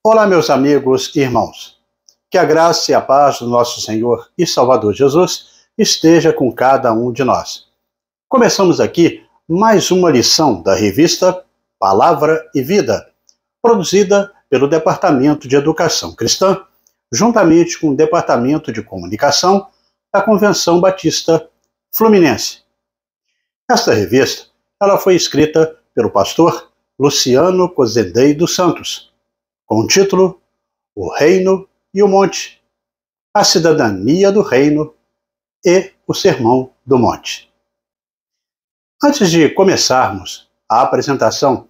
Olá, meus amigos e irmãos. Que a graça e a paz do nosso Senhor e Salvador Jesus esteja com cada um de nós. Começamos aqui mais uma lição da revista Palavra e Vida, produzida pelo Departamento de Educação Cristã, juntamente com o Departamento de Comunicação da Convenção Batista Fluminense. Esta revista ela foi escrita pelo pastor Luciano Cozendei dos Santos, com o título O Reino e o Monte, a Cidadania do Reino e o Sermão do Monte. Antes de começarmos a apresentação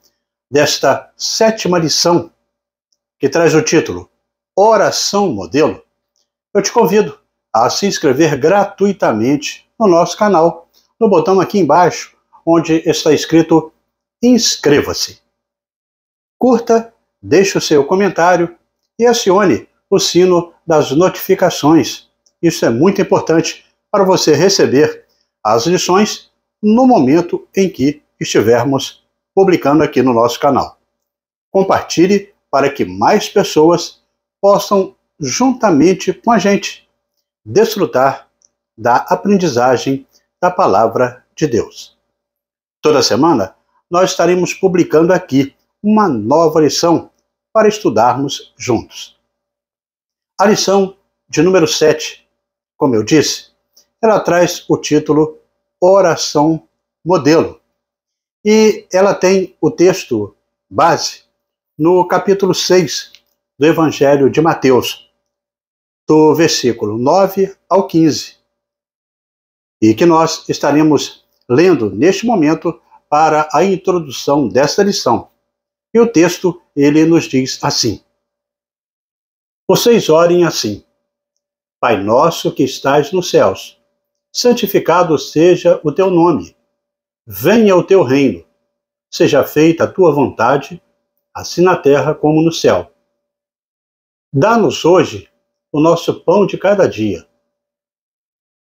desta 7ª lição, que traz o título Oração Modelo, eu te convido a se inscrever gratuitamente no nosso canal, no botão aqui embaixo, onde está escrito Inscreva-se. Curta, deixe o seu comentário e acione o sino das notificações. Isso é muito importante para você receber as lições no momento em que estivermos publicando aqui no nosso canal. Compartilhe para que mais pessoas possam, juntamente com a gente, desfrutar da aprendizagem da Palavra de Deus. Toda semana nós estaremos publicando aqui uma nova lição para estudarmos juntos. A lição de número 7, como eu disse, ela traz o título Oração Modelo. E ela tem o texto base no capítulo 6 do Evangelho de Mateus, do versículo 9 ao 15, e que nós estaremos lendo neste momento para a introdução desta lição. E o texto, ele nos diz assim: Vocês orem assim: Pai nosso que estais nos céus, santificado seja o teu nome. Venha o teu reino. Seja feita a tua vontade, assim na terra como no céu. Dá-nos hoje o nosso pão de cada dia.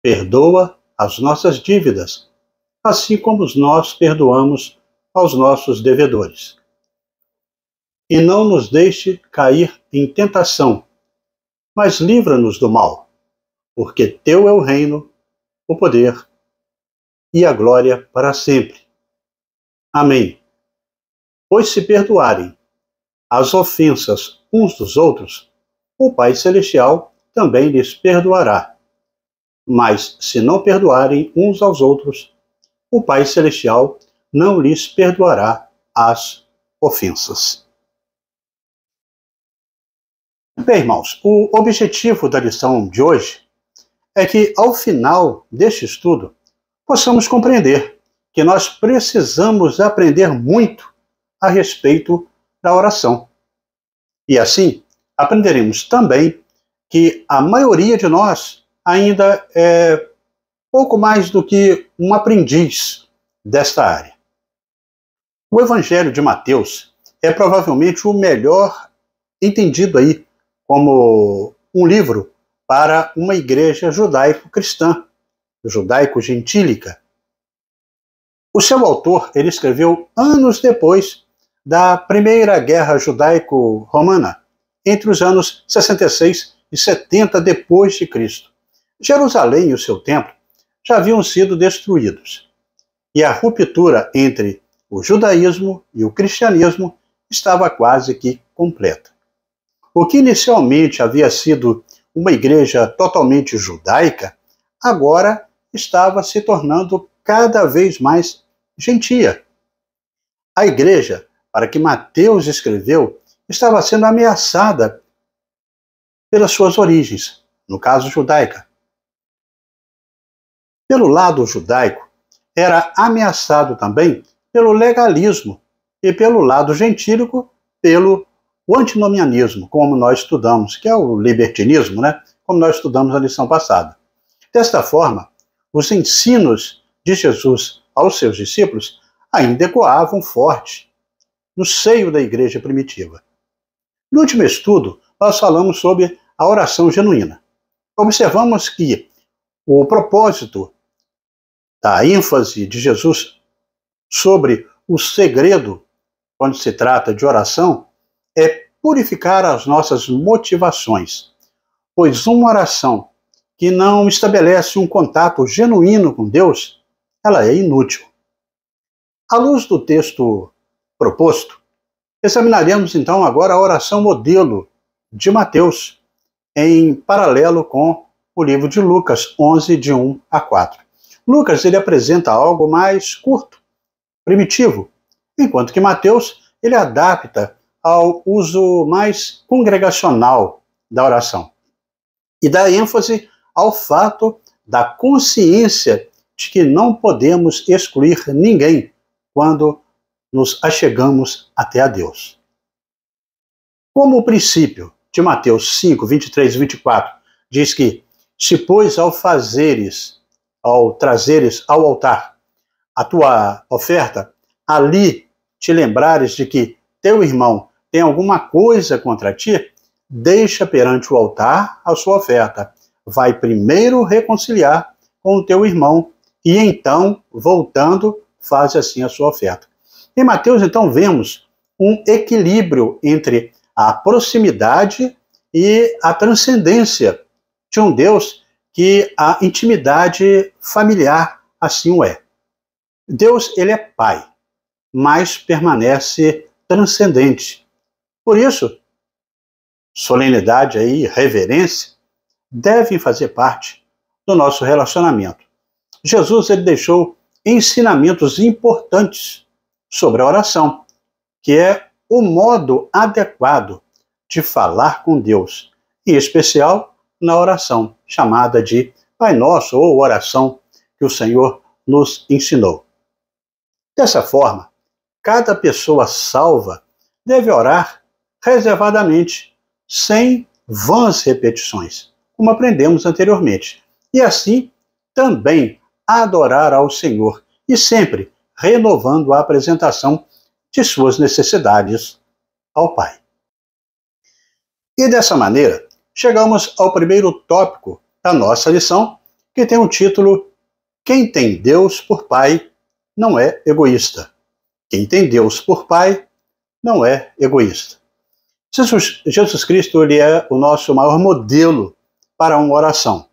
Perdoa as nossas dívidas, assim como nós perdoamos aos nossos devedores. E não nos deixe cair em tentação, mas livra-nos do mal, porque teu é o reino, o poder e a glória para sempre. Amém. Pois se perdoarem as ofensas uns dos outros, o Pai Celestial também lhes perdoará. Mas se não perdoarem uns aos outros, o Pai Celestial não lhes perdoará as ofensas. Bem, irmãos, o objetivo da lição de hoje é que, ao final deste estudo, possamos compreender que nós precisamos aprender muito a respeito da oração. E assim, aprenderemos também que a maioria de nós ainda é pouco mais do que um aprendiz desta área. O Evangelho de Mateus é provavelmente o melhor entendido aí como um livro para uma igreja judaico-cristã, judaico-gentílica. O seu autor ele escreveu anos depois da Primeira Guerra Judaico-Romana, entre os anos 66 e 70 depois de Cristo. Jerusalém e o seu templo já haviam sido destruídos, e a ruptura entre o judaísmo e o cristianismo estava quase que completa. O que inicialmente havia sido uma igreja totalmente judaica, agora estava se tornando cada vez mais gentia. A igreja, para que Mateus escreveu, estava sendo ameaçada pelas suas origens, no caso judaica. Pelo lado judaico, era ameaçado também pelo legalismo e pelo lado gentílico, pelo o antinomianismo, como nós estudamos, que é o libertinismo, como nós estudamos na lição passada. Desta forma, os ensinos de Jesus aos seus discípulos ainda ecoavam forte no seio da igreja primitiva. No último estudo, nós falamos sobre a oração genuína. Observamos que o propósito da ênfase de Jesus sobre o segredo, quando se trata de oração, é purificar as nossas motivações, pois uma oração que não estabelece um contato genuíno com Deus, ela é inútil. À luz do texto proposto, examinaremos então agora a oração modelo de Mateus, em paralelo com o livro de Lucas 11, de 1 a 4. Lucas ele apresenta algo mais curto, primitivo, enquanto que Mateus ele adapta ao uso mais congregacional da oração e dá ênfase ao fato da consciência de que não podemos excluir ninguém quando nos achegamos até a Deus. Como o princípio de Mateus 5, 23 e 24 diz que, se pois ao trazeres ao altar a tua oferta, ali te lembrares de que teu irmão tem alguma coisa contra ti, deixa perante o altar a sua oferta. Vai primeiro reconciliar com o teu irmão e então, voltando, faz assim a sua oferta. Em Mateus, então, vemos um equilíbrio entre a proximidade e a transcendência de um Deus que a intimidade familiar assim o é. Deus, ele é Pai, mas permanece transcendente. Por isso, solenidade e reverência devem fazer parte do nosso relacionamento. Jesus ele deixou ensinamentos importantes sobre a oração, que é o modo adequado de falar com Deus, em especial na oração chamada de Pai Nosso, ou oração que o Senhor nos ensinou. Dessa forma, cada pessoa salva deve orar reservadamente, sem vãs repetições, como aprendemos anteriormente, e assim também adorar ao Senhor, e sempre renovando a apresentação de suas necessidades ao Pai. E dessa maneira, chegamos ao primeiro tópico da nossa lição, que tem o título Quem tem Deus por Pai não é egoísta. Quem tem Deus por Pai não é egoísta. Jesus Cristo ele é o nosso maior modelo para uma oração.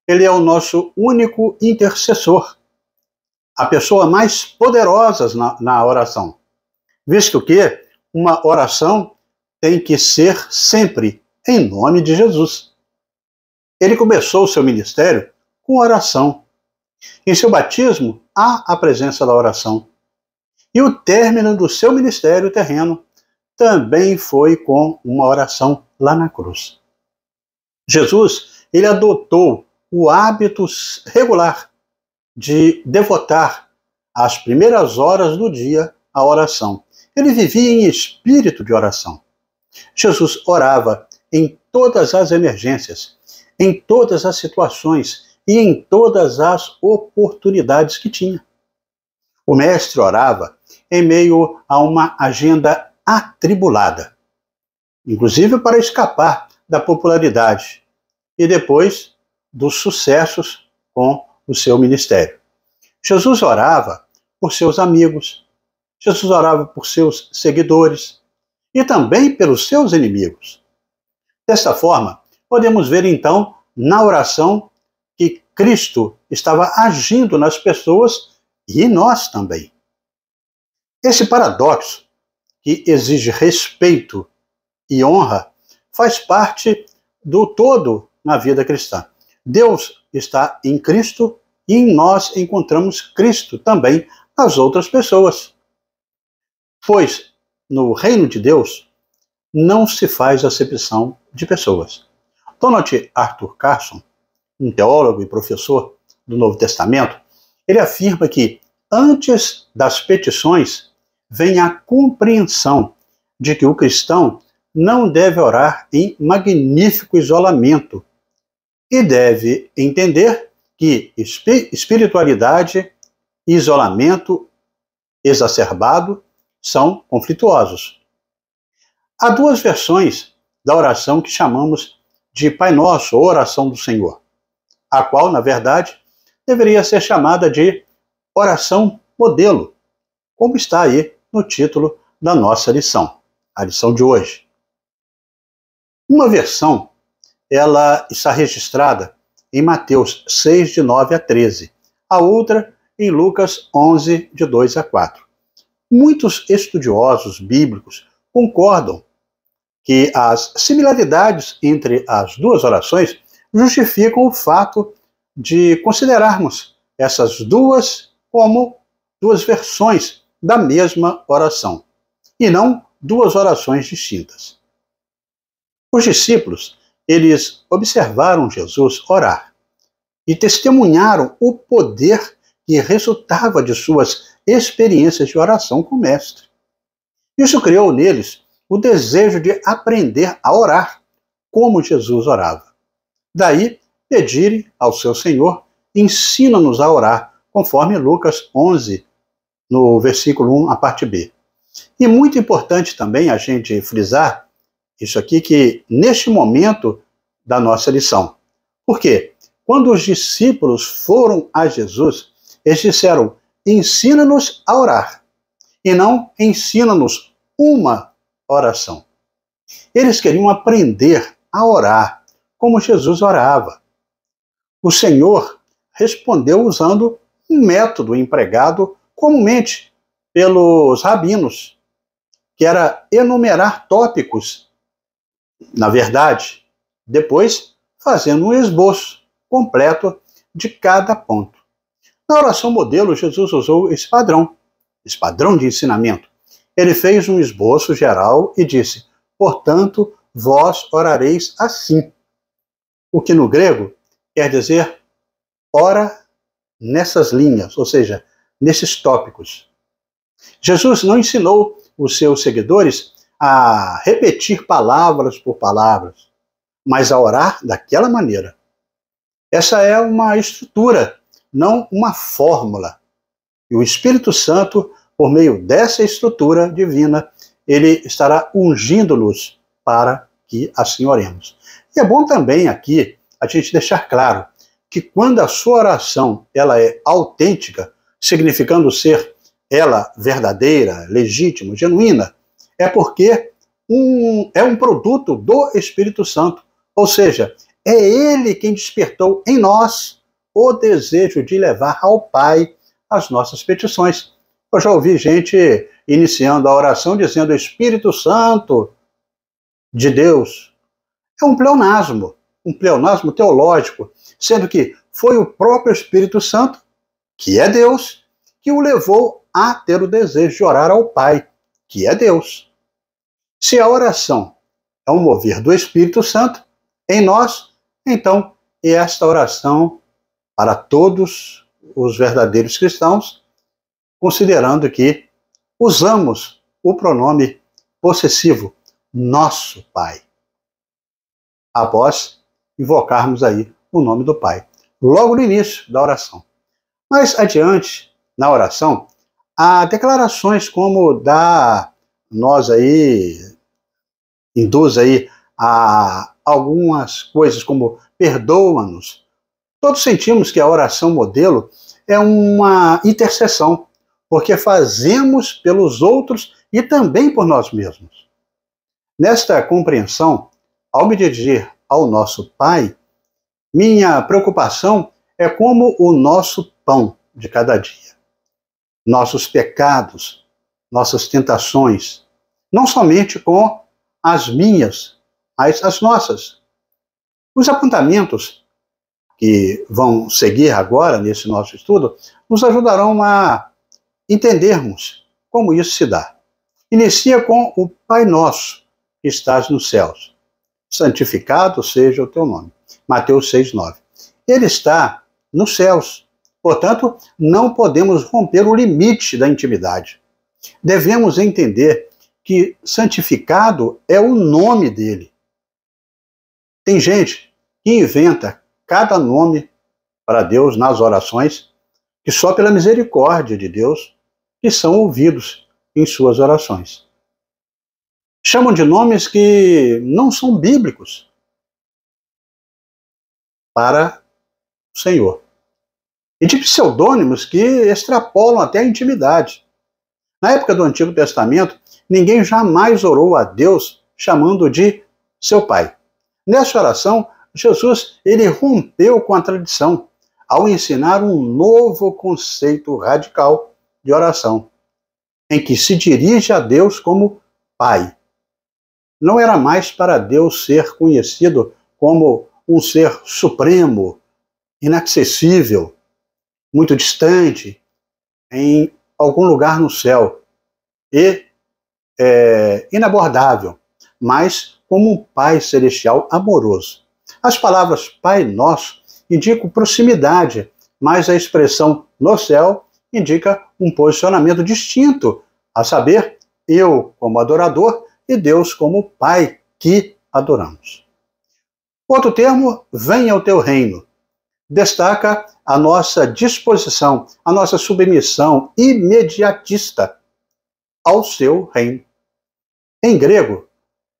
Ele é o nosso único intercessor, a pessoa mais poderosa na oração, visto que uma oração tem que ser sempre em nome de Jesus. Ele começou o seu ministério com oração. Em seu batismo, há a presença da oração. E o término do seu ministério terreno também foi com uma oração lá na cruz. Jesus, ele adotou o hábito regular de devotar as primeiras horas do dia à oração. Ele vivia em espírito de oração. Jesus orava em todas as emergências, em todas as situações e em todas as oportunidades que tinha. O mestre orava em meio a uma agenda atribulada, inclusive para escapar da popularidade e depois dos sucessos com o seu ministério. Jesus orava por seus amigos, Jesus orava por seus seguidores e também pelos seus inimigos. Desta forma, podemos ver então na oração que Cristo estava agindo nas pessoas e em nós também. Esse paradoxo, que exige respeito e honra, faz parte do todo na vida cristã. Deus está em Cristo e em nós encontramos Cristo também nas outras pessoas. Pois no reino de Deus não se faz acepção de pessoas. Donald Arthur Carson, um teólogo e professor do Novo Testamento, ele afirma que antes das petições vem a compreensão de que o cristão não deve orar em magnífico isolamento e deve entender que espiritualidade e isolamento exacerbado são conflituosos. Há duas versões da oração que chamamos de Pai Nosso, ou oração do Senhor, a qual, na verdade, deveria ser chamada de oração modelo, como está aí no título da nossa lição, a lição de hoje. Uma versão, ela está registrada em Mateus 6, de 9 a 13. A outra em Lucas 11, de 2 a 4. Muitos estudiosos bíblicos concordam que as similaridades entre as duas orações justificam o fato de considerarmos essas duas como duas versões da mesma oração, e não duas orações distintas. Os discípulos, eles observaram Jesus orar e testemunharam o poder que resultava de suas experiências de oração com o Mestre. Isso criou neles o desejo de aprender a orar como Jesus orava. Daí, pedirem ao seu Senhor, ensina-nos a orar, conforme Lucas 11, no versículo 1, a parte B. E muito importante também a gente frisar isso aqui, que neste momento da nossa lição. Por quê? Quando os discípulos foram a Jesus, eles disseram, ensina-nos a orar, e não ensina-nos uma oração. Eles queriam aprender a orar como Jesus orava. O Senhor respondeu usando um método empregado comumente pelos rabinos, que era enumerar tópicos, na verdade, depois fazendo um esboço completo de cada ponto. Na oração modelo, Jesus usou esse padrão de ensinamento. Ele fez um esboço geral e disse, portanto, vós orareis assim. O que no grego quer dizer, ora nessas linhas, ou seja, nesses tópicos. Jesus não ensinou os seus seguidores a repetir palavras por palavras, mas a orar daquela maneira. Essa é uma estrutura, não uma fórmula. E o Espírito Santo, por meio dessa estrutura divina, ele estará ungindo-nos para que assim oremos. E é bom também aqui a gente deixar claro que quando a sua oração ela é autêntica, significando ser ela verdadeira, legítima, genuína, é porque é um produto do Espírito Santo. Ou seja, é ele quem despertou em nós o desejo de levar ao Pai as nossas petições. Eu já ouvi gente iniciando a oração dizendo Espírito Santo de Deus. É um pleonasmo teológico, sendo que foi o próprio Espírito Santo, que é Deus, que o levou a ter o desejo de orar ao Pai, que é Deus. Se a oração é um mover do Espírito Santo em nós, então esta oração para todos os verdadeiros cristãos, considerando que usamos o pronome possessivo, nosso Pai, após invocarmos aí o nome do Pai, logo no início da oração. Mais adiante, na oração, há declarações como nós aí, induz aí a algumas coisas como perdoa-nos. Todos sentimos que a oração modelo é uma intercessão, porque fazemos pelos outros e também por nós mesmos. Nesta compreensão, ao me dirigir ao nosso Pai, minha preocupação é como o nosso pão de cada dia. Nossos pecados, nossas tentações, não somente com as minhas, mas as nossas. Os apontamentos que vão seguir agora nesse nosso estudo nos ajudarão a entendermos como isso se dá. Inicia com o Pai Nosso, que estás nos céus. Santificado seja o teu nome. Mateus 6:9. Ele está nos céus. Portanto, não podemos romper o limite da intimidade. Devemos entender que santificado é o nome dele. Tem gente que inventa cada nome para Deus nas orações, que só pela misericórdia de Deus que são ouvidos em suas orações. Chamam de nomes que não são bíblicos para o Senhor. E de pseudônimos que extrapolam até a intimidade. Na época do Antigo Testamento, ninguém jamais orou a Deus chamando de seu pai. Nessa oração, Jesus ele rompeu com a tradição ao ensinar um novo conceito radical de oração, em que se dirige a Deus como Pai. Não era mais para Deus ser conhecido como um ser supremo, inacessível, muito distante, em algum lugar no céu, e inabordável, mas como um Pai celestial amoroso. As palavras Pai Nosso indicam proximidade, mas a expressão no céu indica um posicionamento distinto, a saber, eu como adorador e Deus como Pai que adoramos. Outro termo, venha o teu reino, destaca a nossa disposição, a nossa submissão imediatista ao seu reino. Em grego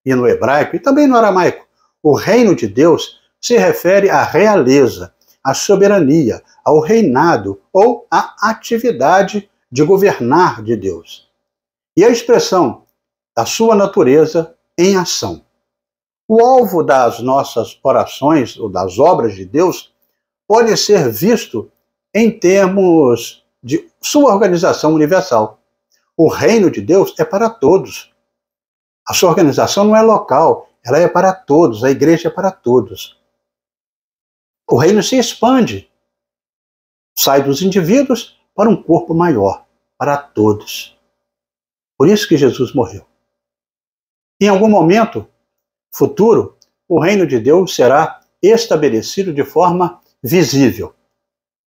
e no hebraico, e também no aramaico, o reino de Deus se refere à realeza, à soberania, ao reinado ou à atividade de governar de Deus. E a expressão da sua natureza em ação. O alvo das nossas orações ou das obras de Deus pode ser visto em termos de sua organização universal. O reino de Deus é para todos. A sua organização não é local, ela é para todos, a igreja é para todos. O reino se expande, sai dos indivíduos para um corpo maior, para todos. Por isso que Jesus morreu. Em algum momento futuro, o reino de Deus será estabelecido de forma visível.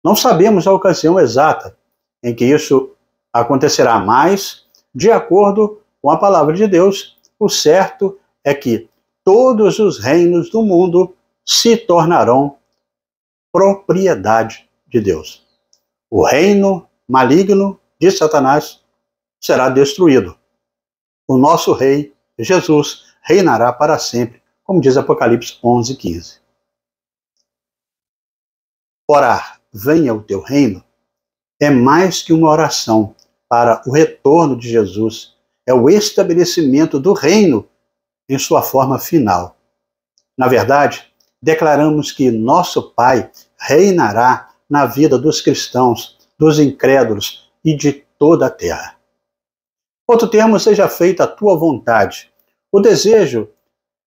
Não sabemos a ocasião exata em que isso acontecerá, mas, de acordo com a palavra de Deus, o certo é que todos os reinos do mundo se tornarão propriedade de Deus. O reino maligno de Satanás será destruído. O nosso rei, Jesus, reinará para sempre, como diz Apocalipse 11:15. Orar, venha o teu reino, é mais que uma oração para o retorno de Jesus, é o estabelecimento do reino em sua forma final. Na verdade, declaramos que nosso Pai reinará na vida dos cristãos, dos incrédulos e de toda a terra. Outro termo, seja feita a tua vontade. O desejo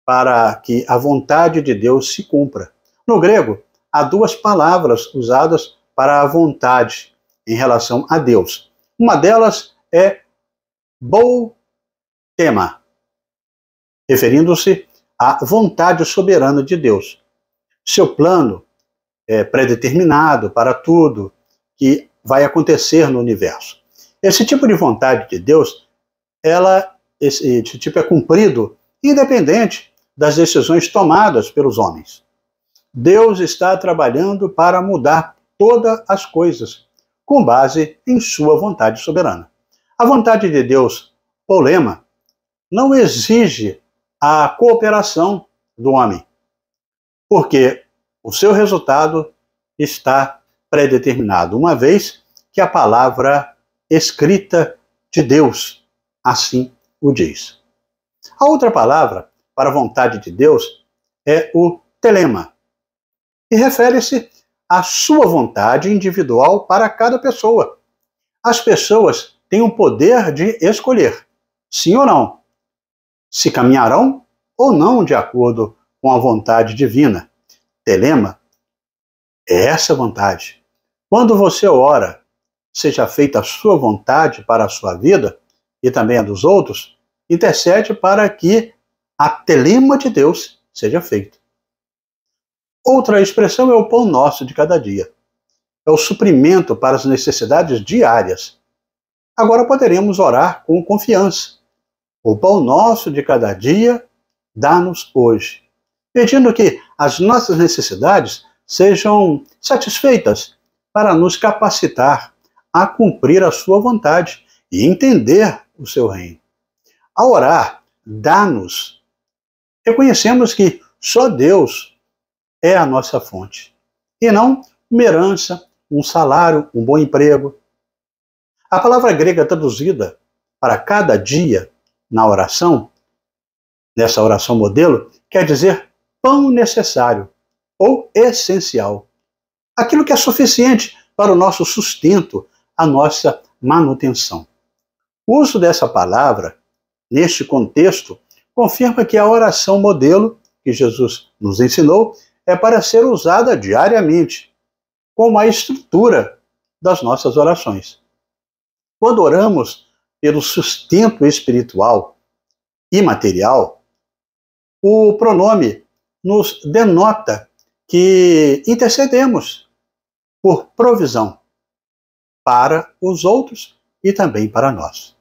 para que a vontade de Deus se cumpra. No grego, há duas palavras usadas para a vontade em relação a Deus. Uma delas é boutema, referindo-se à vontade soberana de Deus. Seu plano é predeterminado para tudo que vai acontecer no universo. Esse tipo de vontade de Deus, esse tipo é cumprido independente das decisões tomadas pelos homens. Deus está trabalhando para mudar todas as coisas, com base em sua vontade soberana. A vontade de Deus, polema, não exige a cooperação do homem, porque o seu resultado está predeterminado, uma vez que a palavra escrita de Deus assim o diz. A outra palavra para a vontade de Deus é o telema, e refere-se à sua vontade individual para cada pessoa. As pessoas têm o poder de escolher, sim ou não, se caminharão ou não de acordo com a vontade divina. Telema é essa vontade. Quando você ora, seja feita a sua vontade para a sua vida e também a dos outros, intercede para que a telema de Deus seja feita. Outra expressão é o pão nosso de cada dia. É o suprimento para as necessidades diárias. Agora poderemos orar com confiança. O pão nosso de cada dia, dá-nos hoje, pedindo que as nossas necessidades sejam satisfeitas para nos capacitar a cumprir a sua vontade e entender o seu reino. Ao orar, dá-nos, reconhecemos que só Deus é a nossa fonte, e não uma herança, um salário, um bom emprego. A palavra grega traduzida para cada dia na oração, nessa oração modelo, quer dizer pão necessário ou essencial, aquilo que é suficiente para o nosso sustento, a nossa manutenção. O uso dessa palavra, neste contexto, confirma que a oração modelo que Jesus nos ensinou é para ser usada diariamente, como a estrutura das nossas orações. Quando oramos pelo sustento espiritual e material, o pronome nos denota que intercedemos por provisão para os outros e também para nós.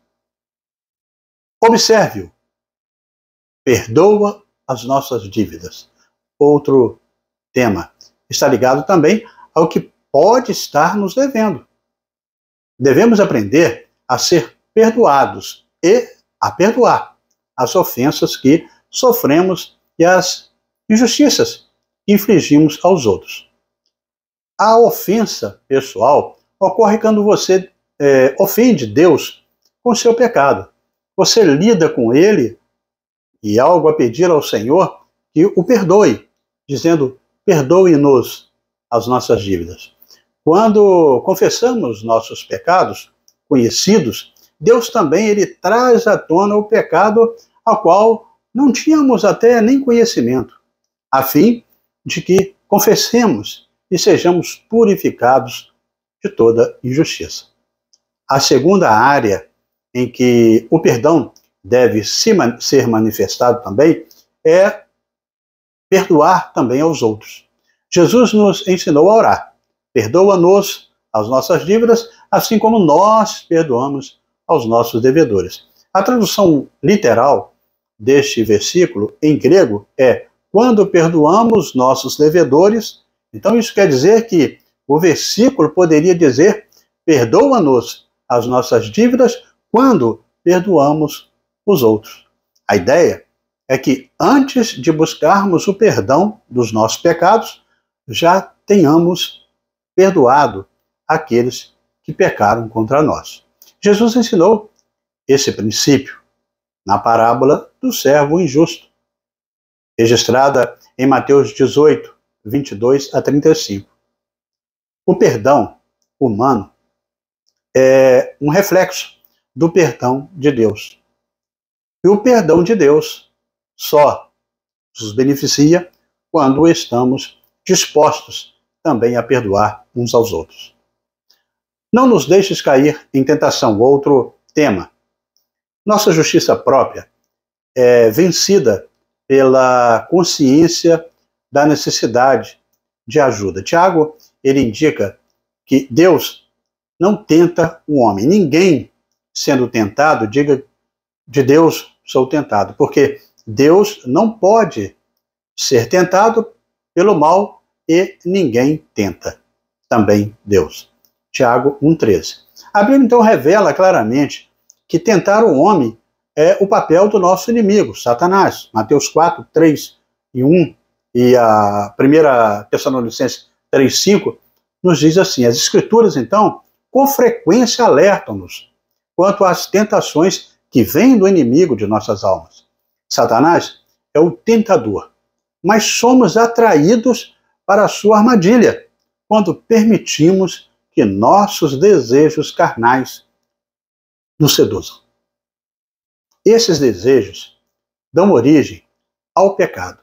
Observe-o. Perdoa as nossas dívidas. Outro tema está ligado também ao que pode estar nos devendo. Devemos aprender a ser perdoados e a perdoar as ofensas que sofremos e as injustiças que infligimos aos outros. A ofensa pessoal ocorre quando você ofende Deus com seu pecado. Você lida com ele e algo a pedir ao Senhor que o perdoe, dizendo: perdoe-nos as nossas dívidas. Quando confessamos nossos pecados conhecidos, Deus também ele traz à tona o pecado ao qual não tínhamos até nem conhecimento, a fim de que confessemos e sejamos purificados de toda injustiça. A segunda área em que o perdão deve ser manifestado também é perdoar também aos outros. Jesus nos ensinou a orar: perdoa-nos as nossas dívidas, assim como nós perdoamos aos nossos devedores. A tradução literal deste versículo em grego é: quando perdoamos nossos devedores. Então isso quer dizer que o versículo poderia dizer: perdoa-nos as nossas dívidas quando perdoamos os outros. A ideia é que antes de buscarmos o perdão dos nossos pecados, já tenhamos perdoado aqueles que pecaram contra nós. Jesus ensinou esse princípio na parábola do servo injusto, registrada em Mateus 18, 22 a 35. O perdão humano é um reflexo do perdão de Deus. E o perdão de Deus só nos beneficia quando estamos dispostos também a perdoar uns aos outros. Não nos deixes cair em tentação. Outro tema. Nossa justiça própria é vencida pela consciência da necessidade de ajuda. Tiago, ele indica que Deus não tenta o homem. Ninguém sendo tentado, diga: de Deus sou tentado, porque Deus não pode ser tentado pelo mal e ninguém tenta também Deus. Tiago 1,13. A Bíblia então revela claramente que tentar o homem é o papel do nosso inimigo, Satanás. Mateus 4, 3 e 1 e a 1 Tessalonicenses 3, 5 nos diz assim: as Escrituras então com frequência alertam-nos quanto às tentações que vêm do inimigo de nossas almas. Satanás é o tentador, mas somos atraídos para a sua armadilha quando permitimos que nossos desejos carnais nos seduzam. Esses desejos dão origem ao pecado,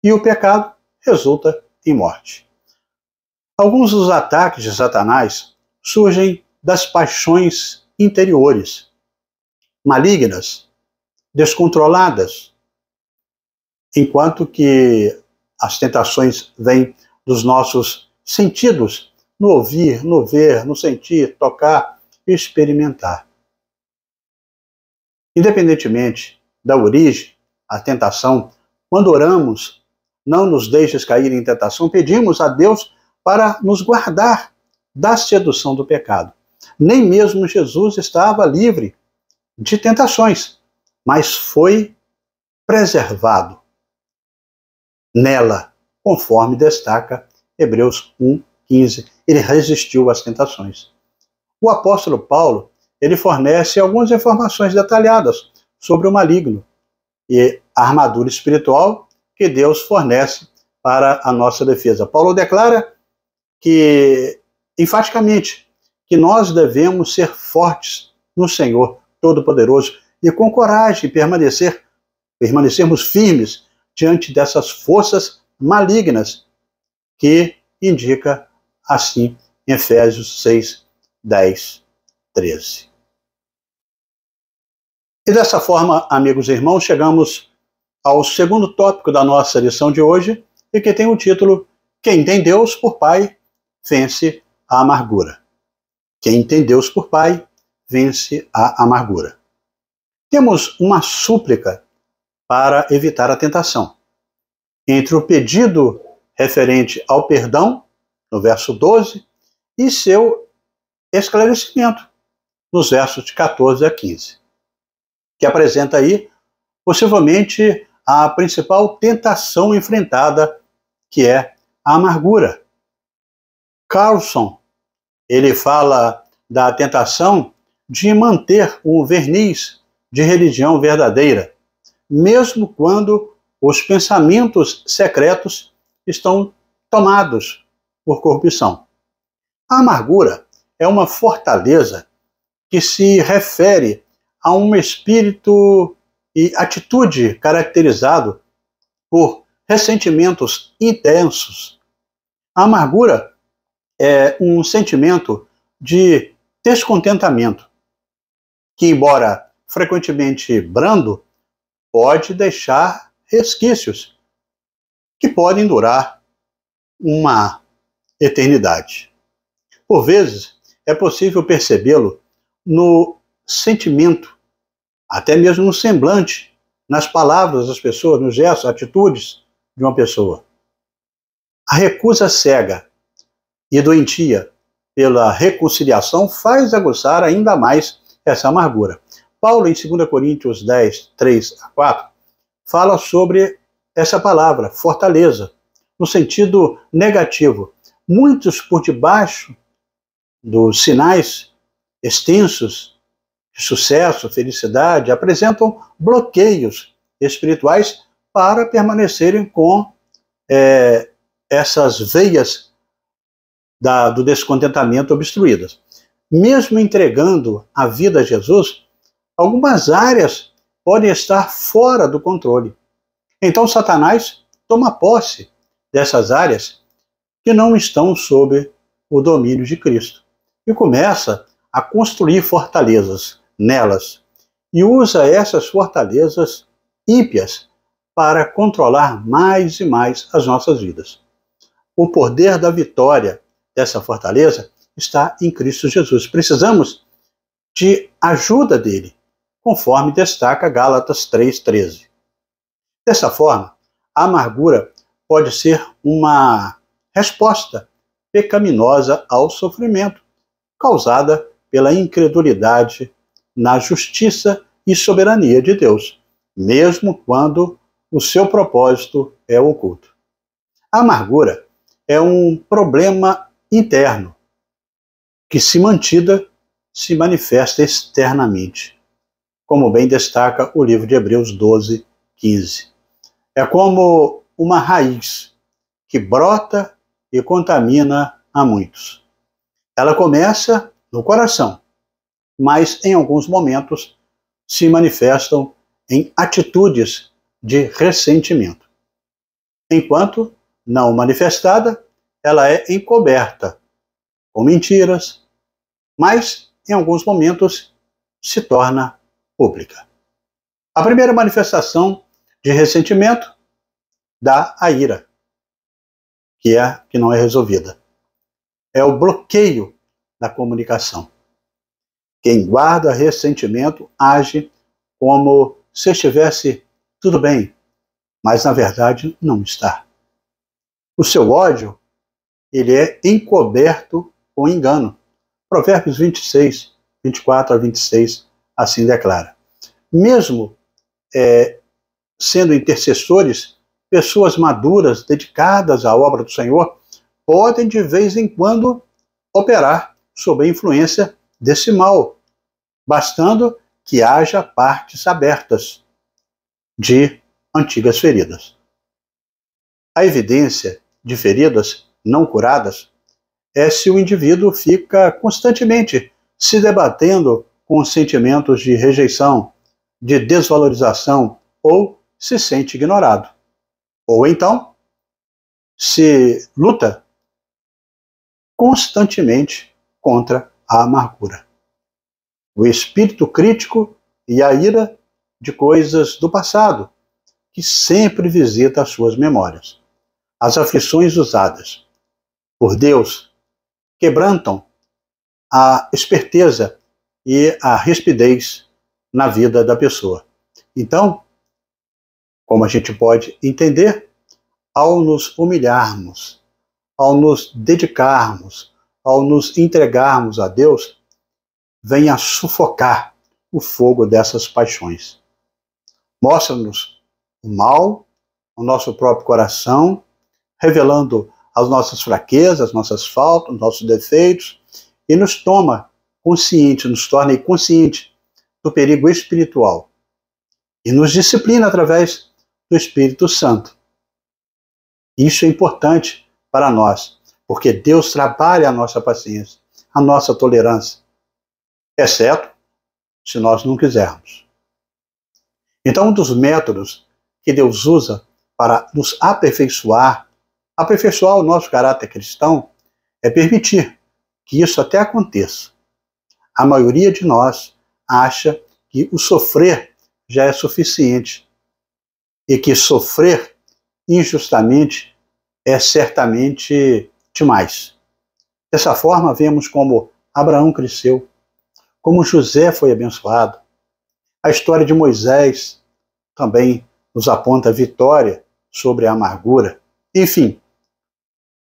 e o pecado resulta em morte. Alguns dos ataques de Satanás surgem das paixões interiores, malignas, descontroladas, enquanto que as tentações vêm dos nossos sentidos, no ouvir, no ver, no sentir, tocar e experimentar. Independentemente da origem, a tentação, quando oramos, não nos deixes cair em tentação, pedimos a Deus para nos guardar da sedução do pecado. Nem mesmo Jesus estava livre de tentações, mas foi preservado nela, conforme destaca Hebreus 1:15. Ele resistiu às tentações. O apóstolo Paulo, ele fornece algumas informações detalhadas sobre o maligno e a armadura espiritual que Deus fornece para a nossa defesa. Paulo declara que, enfaticamente, que nós devemos ser fortes no Senhor Todo-Poderoso e com coragem permanecermos firmes diante dessas forças malignas que indica assim em Efésios 6, 10, 13. E dessa forma, amigos e irmãos, chegamos ao segundo tópico da nossa lição de hoje, e que tem o título: Quem tem Deus por Pai, vence a amargura. Quem tem Deus por Pai, vence a amargura. Temos uma súplica para evitar a tentação. Entre o pedido referente ao perdão, no verso 12, e seu esclarecimento, nos versos de 14 a 15, que apresenta aí, possivelmente, a principal tentação enfrentada, que é a amargura. Carlson, ele fala da tentação de manter um verniz de religião verdadeira, mesmo quando os pensamentos secretos estão tomados por corrupção. A amargura é uma fortaleza que se refere a um espírito e atitude caracterizado por ressentimentos intensos. A amargura é um sentimento de descontentamento que, embora frequentemente brando, pode deixar resquícios que podem durar uma eternidade. Por vezes, é possível percebê-lo no sentimento, até mesmo no semblante, nas palavras das pessoas, nos gestos, atitudes de uma pessoa. A recusa cega e doentia pela reconciliação faz aguçar ainda mais essa amargura. Paulo, em 2 Coríntios 10, 3 a 4, fala sobre essa palavra, fortaleza, no sentido negativo. Muitos, por debaixo dos sinais extensos de sucesso, felicidade, apresentam bloqueios espirituais para permanecerem com essas veias do descontentamento obstruídas. Mesmo entregando a vida a Jesus, algumas áreas podem estar fora do controle. Então Satanás toma posse dessas áreas que não estão sob o domínio de Cristo e começa a construir fortalezas nelas e usa essas fortalezas ímpias para controlar mais e mais as nossas vidas. O poder da vitória dessa fortaleza está em Cristo Jesus. Precisamos de ajuda dele, conforme destaca Gálatas 3,13. Dessa forma, a amargura pode ser uma resposta pecaminosa ao sofrimento causada pela incredulidade na justiça e soberania de Deus, mesmo quando o seu propósito é oculto. A amargura é um problema interno que, se mantida, se manifesta externamente, como bem destaca o livro de Hebreus 12, 15. É como uma raiz que brota e contamina a muitos. Ela começa no coração, mas em alguns momentos se manifestam em atitudes de ressentimento. Enquanto não manifestada, ela é encoberta com mentiras, mas em alguns momentos se torna pública. A primeira manifestação de ressentimento dá a ira, que não é resolvida. É o bloqueio da comunicação. Quem guarda ressentimento age como se estivesse tudo bem, mas na verdade não está. O seu ódio, ele é encoberto com engano. Provérbios 26, 24 a 26, assim declara. Mesmo sendo intercessores, pessoas maduras, dedicadas à obra do Senhor, podem de vez em quando operar sob a influência desse mal, bastando que haja partes abertas de antigas feridas. A evidência de feridas não curadas é se o indivíduo fica constantemente se debatendo com sentimentos de rejeição, de desvalorização ou se sente ignorado. Ou então, se luta constantemente contra a amargura, o espírito crítico e a ira de coisas do passado, que sempre visita as suas memórias. As aflições usadas por Deus quebrantam a esperteza e a rispidez na vida da pessoa. Então, como a gente pode entender, ao nos humilharmos, ao nos dedicarmos, ao nos entregarmos a Deus, vem a sufocar o fogo dessas paixões. Mostra-nos o mal, o nosso próprio coração, revelando as nossas fraquezas, nossas faltas, nossos defeitos, e nos torna consciente do perigo espiritual e nos disciplina através do Espírito Santo. Isso é importante para nós, porque Deus trabalha a nossa paciência, a nossa tolerância, exceto se nós não quisermos. Então, um dos métodos que Deus usa para nos aperfeiçoar o nosso caráter cristão, é permitir que isso até aconteça. A maioria de nós acha que o sofrer já é suficiente e que sofrer injustamente é certamente demais. Dessa forma, vemos como Abraão cresceu, como José foi abençoado. A história de Moisés também nos aponta a vitória sobre a amargura. Enfim,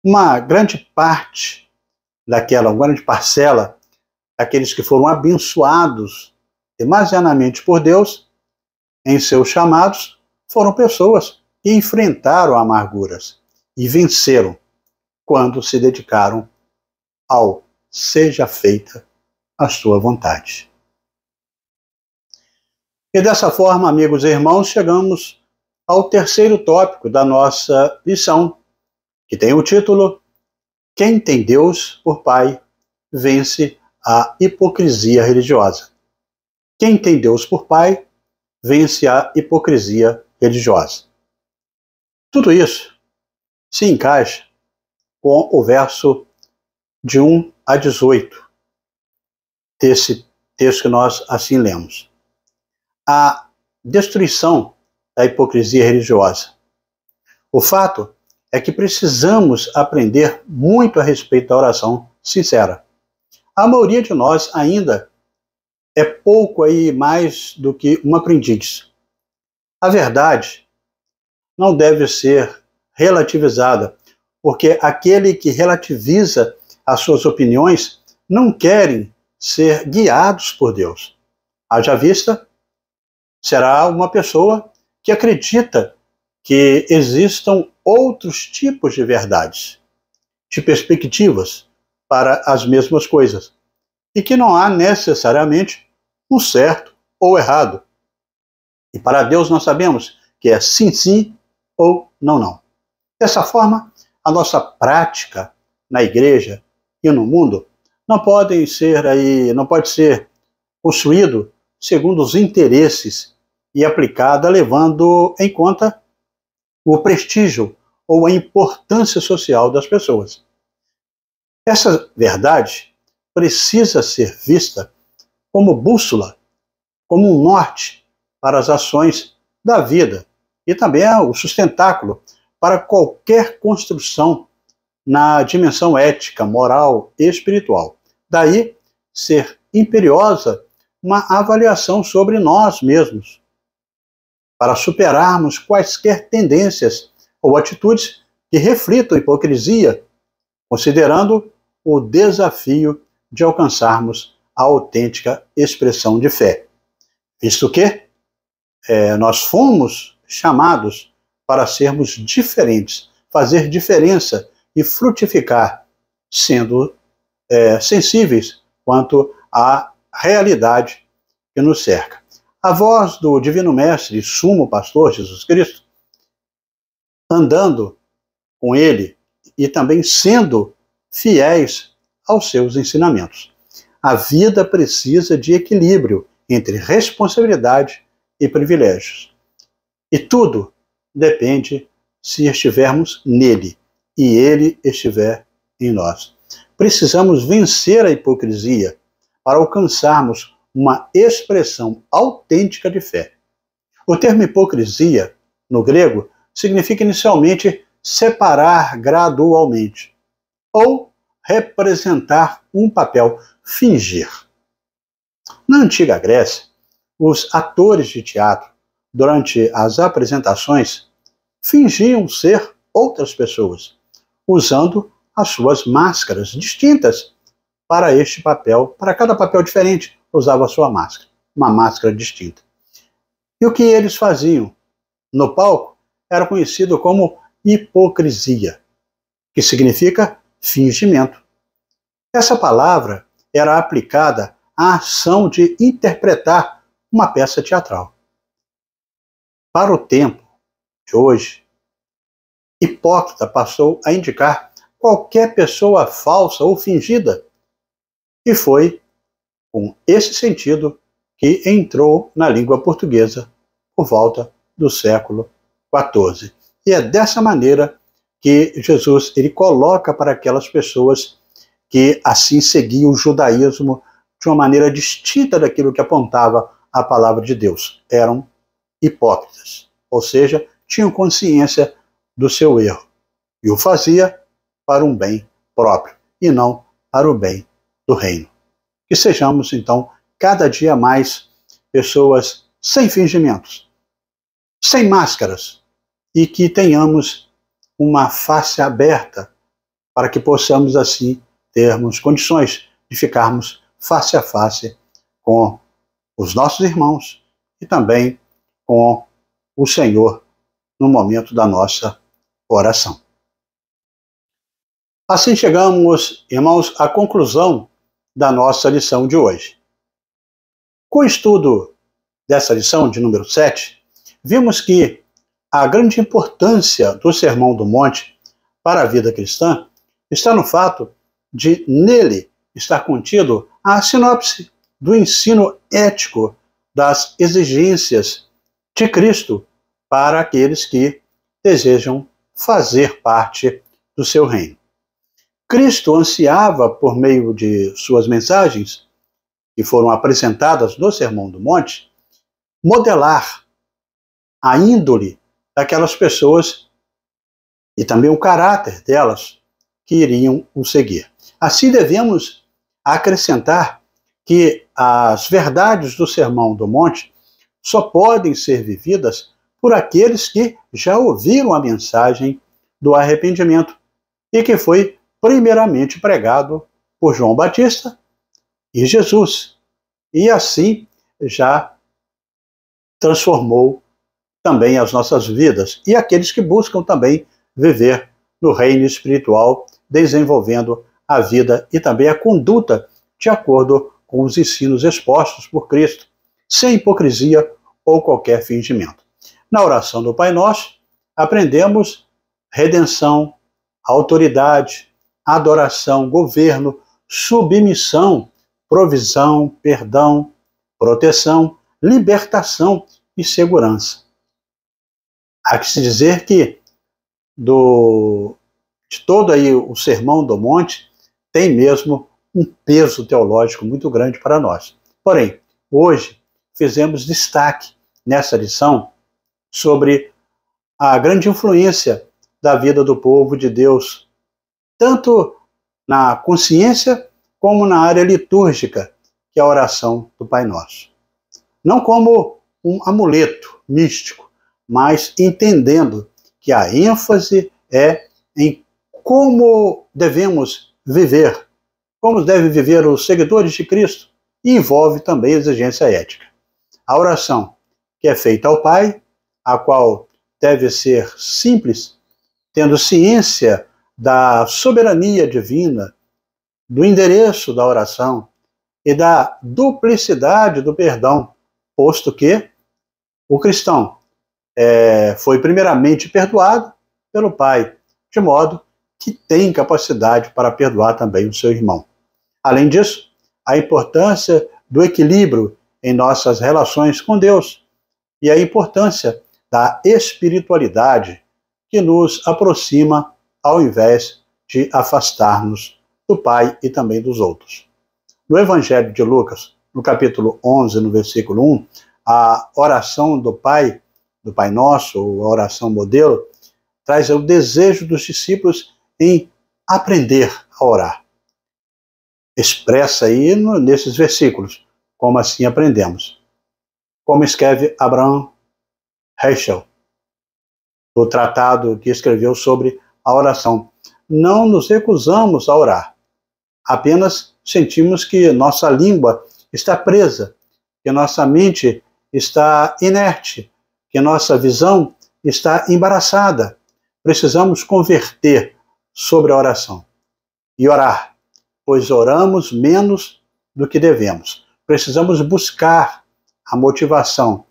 uma grande parcela daqueles que foram abençoados demasiadamente por Deus em seus chamados foram pessoas que enfrentaram amarguras e venceram quando se dedicaram ao seja feita a sua vontade. E dessa forma, amigos e irmãos, chegamos ao terceiro tópico da nossa lição, que tem o título Quem tem Deus por Pai vence a hipocrisia religiosa. Quem tem Deus por Pai vence a hipocrisia religiosa. Tudo isso se encaixa com o verso de 1 a 18 desse texto que nós assim lemos. A destruição da hipocrisia religiosa. O fato é que precisamos aprender muito a respeito da oração sincera. A maioria de nós ainda é pouco aí mais do que um aprendiz. A verdade não deve ser relativizada, porque aquele que relativiza as suas opiniões não querem ser guiados por Deus. Haja vista, será uma pessoa que acredita que existam outros tipos de verdades, de perspectivas para as mesmas coisas, e que não há necessariamente um certo ou errado. E para Deus nós sabemos que é sim, sim ou não, não. Dessa forma, a nossa prática na igreja e no mundo não pode ser construído segundo os interesses e aplicada levando em conta o prestígio ou a importância social das pessoas. Essa verdade precisa ser vista como bússola, como um norte para as ações da vida e também é o sustentáculo para qualquer construção na dimensão ética, moral e espiritual. Daí ser imperiosa uma avaliação sobre nós mesmos, para superarmos quaisquer tendências ou atitudes que reflitam hipocrisia, considerando o desafio de alcançarmos a autêntica expressão de fé. Visto que nós fomos chamados para sermos diferentes, fazer diferença e frutificar, sendo sensíveis quanto à realidade que nos cerca. A voz do Divino Mestre e Sumo Pastor Jesus Cristo, andando com ele e também sendo fiéis aos seus ensinamentos. A vida precisa de equilíbrio entre responsabilidade e privilégios. E tudo depende se estivermos nele e ele estiver em nós. Precisamos vencer a hipocrisia para alcançarmos uma expressão autêntica de fé. O termo hipocrisia, no grego, significa inicialmente separar gradualmente ou representar um papel, fingir. Na antiga Grécia, os atores de teatro, durante as apresentações, fingiam ser outras pessoas, usando as suas máscaras distintas para este papel. Para cada papel diferente, usava a sua máscara, uma máscara distinta. E o que eles faziam no palco era conhecido como hipocrisia, que significa fingimento. Essa palavra era aplicada à ação de interpretar uma peça teatral. Para o tempo de hoje, hipócrita passou a indicar qualquer pessoa falsa ou fingida, e foi com esse sentido que entrou na língua portuguesa por volta do século XIV. E é dessa maneira que Jesus ele coloca para aquelas pessoas que assim seguiam o judaísmo de uma maneira distinta daquilo que apontava a palavra de Deus. Eram hipócritas, ou seja, tinham consciência do seu erro e o fazia para um bem próprio e não para o bem do reino. Que sejamos, então, cada dia mais pessoas sem fingimentos, sem máscaras, e que tenhamos uma face aberta para que possamos, assim, termos condições de ficarmos face a face com os nossos irmãos e também com o Senhor no momento da nossa oração. Assim chegamos, irmãos, à conclusão da nossa lição de hoje. Com o estudo dessa lição de número 7, vimos que a grande importância do Sermão do Monte para a vida cristã está no fato de nele estar contido a sinopse do ensino ético das exigências de Cristo para aqueles que desejam fazer parte do seu reino. Cristo ansiava, por meio de suas mensagens, que foram apresentadas no Sermão do Monte, modelar a índole daquelas pessoas e também o caráter delas que iriam o seguir. Assim devemos acrescentar que as verdades do Sermão do Monte só podem ser vividas por aqueles que já ouviram a mensagem do arrependimento e que foi primeiramente pregado por João Batista e Jesus, e assim já transformou também as nossas vidas e aqueles que buscam também viver no reino espiritual, desenvolvendo a vida e também a conduta de acordo com os ensinos expostos por Cristo, sem hipocrisia ou qualquer fingimento. Na oração do Pai Nosso, aprendemos redenção, autoridade, adoração, governo, submissão, provisão, perdão, proteção, libertação e segurança. Há que se dizer que de todo aí o Sermão do Monte tem mesmo um peso teológico muito grande para nós. Porém, hoje fizemos destaque nessa lição sobre a grande influência da vida do povo de Deus, tanto na consciência como na área litúrgica, que é a oração do Pai Nosso. Não como um amuleto místico, mas entendendo que a ênfase é em como devemos viver, como devem viver os seguidores de Cristo, e envolve também a exigência ética. A oração que é feita ao Pai, a qual deve ser simples, tendo ciência da soberania divina, do endereço da oração e da duplicidade do perdão, posto que o cristão foi primeiramente perdoado pelo Pai, de modo que tem capacidade para perdoar também o seu irmão. Além disso, a importância do equilíbrio em nossas relações com Deus e a importância da espiritualidade que nos aproxima ao invés de afastar-nos do Pai e também dos outros. No Evangelho de Lucas, no capítulo 11, no versículo 1, a oração do Pai Nosso, ou a oração modelo, traz o desejo dos discípulos em aprender a orar. Expressa aí nesses versículos como assim aprendemos. Como escreve Abraham Heschel, o tratado que escreveu sobre a oração. Não nos recusamos a orar, apenas sentimos que nossa língua está presa, que nossa mente está inerte, que nossa visão está embaraçada. Precisamos converter sobre a oração e orar, pois oramos menos do que devemos. Precisamos buscar a motivação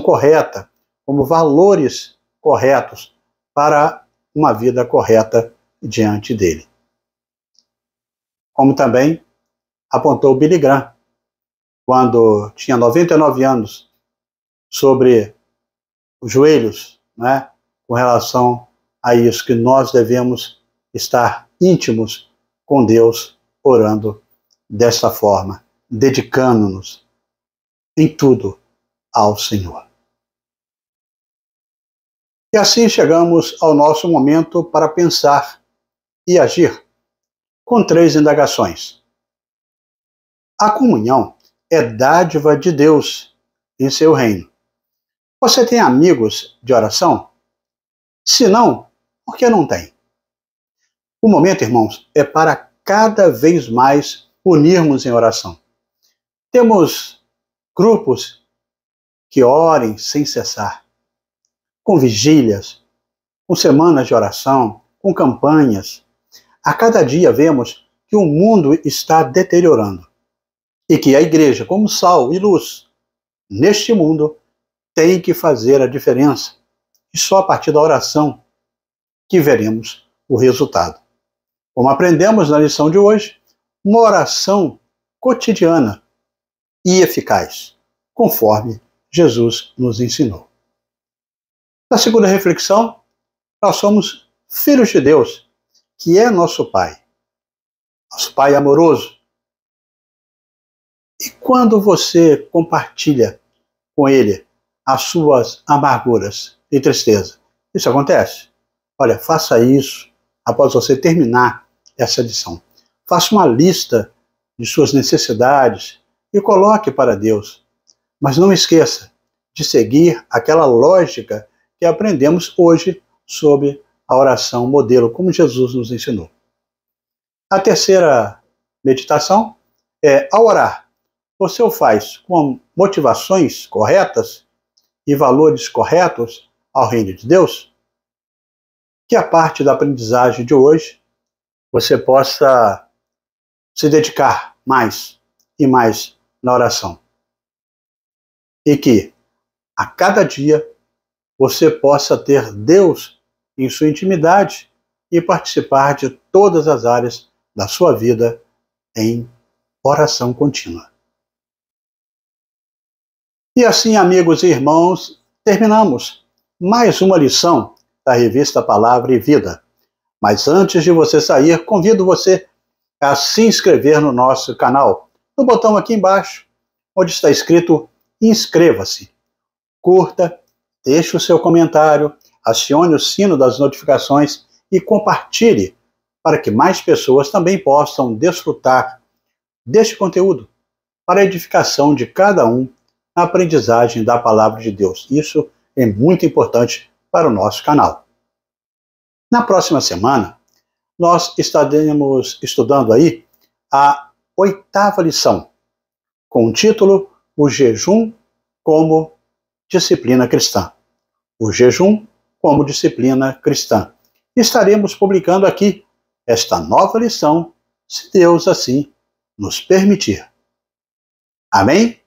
correta, como valores corretos para uma vida correta diante dele. Como também apontou Billy Graham, quando tinha 99 anos, sobre os joelhos, né, com relação a isso, que nós devemos estar íntimos com Deus, orando desta forma, dedicando-nos em tudo ao Senhor. E assim chegamos ao nosso momento para pensar e agir, com 3 indagações. A comunhão é dádiva de Deus em seu reino. Você tem amigos de oração? Se não, por que não tem? O momento, irmãos, é para cada vez mais unirmos em oração. Temos grupos que orem sem cessar, com vigílias, com semanas de oração, com campanhas. A cada dia vemos que o mundo está deteriorando e que a igreja, como sal e luz neste mundo, tem que fazer a diferença. E só a partir da oração que veremos o resultado. Como aprendemos na lição de hoje, uma oração cotidiana e eficaz, conforme Jesus nos ensinou. Na segunda reflexão, nós somos filhos de Deus, que é nosso Pai amoroso. E quando você compartilha com Ele as suas amarguras e tristeza, isso acontece? Olha, faça isso após você terminar essa lição. Faça uma lista de suas necessidades e coloque para Deus. Mas não esqueça de seguir aquela lógica que aprendemos hoje sobre a oração modelo, como Jesus nos ensinou. A terceira meditação é, ao orar, você o faz com motivações corretas e valores corretos ao reino de Deus? Que a parte da aprendizagem de hoje você possa se dedicar mais e mais na oração. E que a cada dia você possa ter Deus em sua intimidade e participar de todas as áreas da sua vida em oração contínua. E assim, amigos e irmãos, terminamos mais uma lição da revista Palavra e Vida. Mas antes de você sair, convido você a se inscrever no nosso canal, no botão aqui embaixo, onde está escrito inscreva-se. Curta, deixe o seu comentário, acione o sino das notificações e compartilhe para que mais pessoas também possam desfrutar deste conteúdo para a edificação de cada um na aprendizagem da Palavra de Deus. Isso é muito importante para o nosso canal. Na próxima semana, nós estaremos estudando aí a 8ª lição, com o título O Jejum como Disciplina Cristã. O Jejum como Disciplina Cristã. Estaremos publicando aqui esta nova lição, se Deus assim nos permitir. Amém?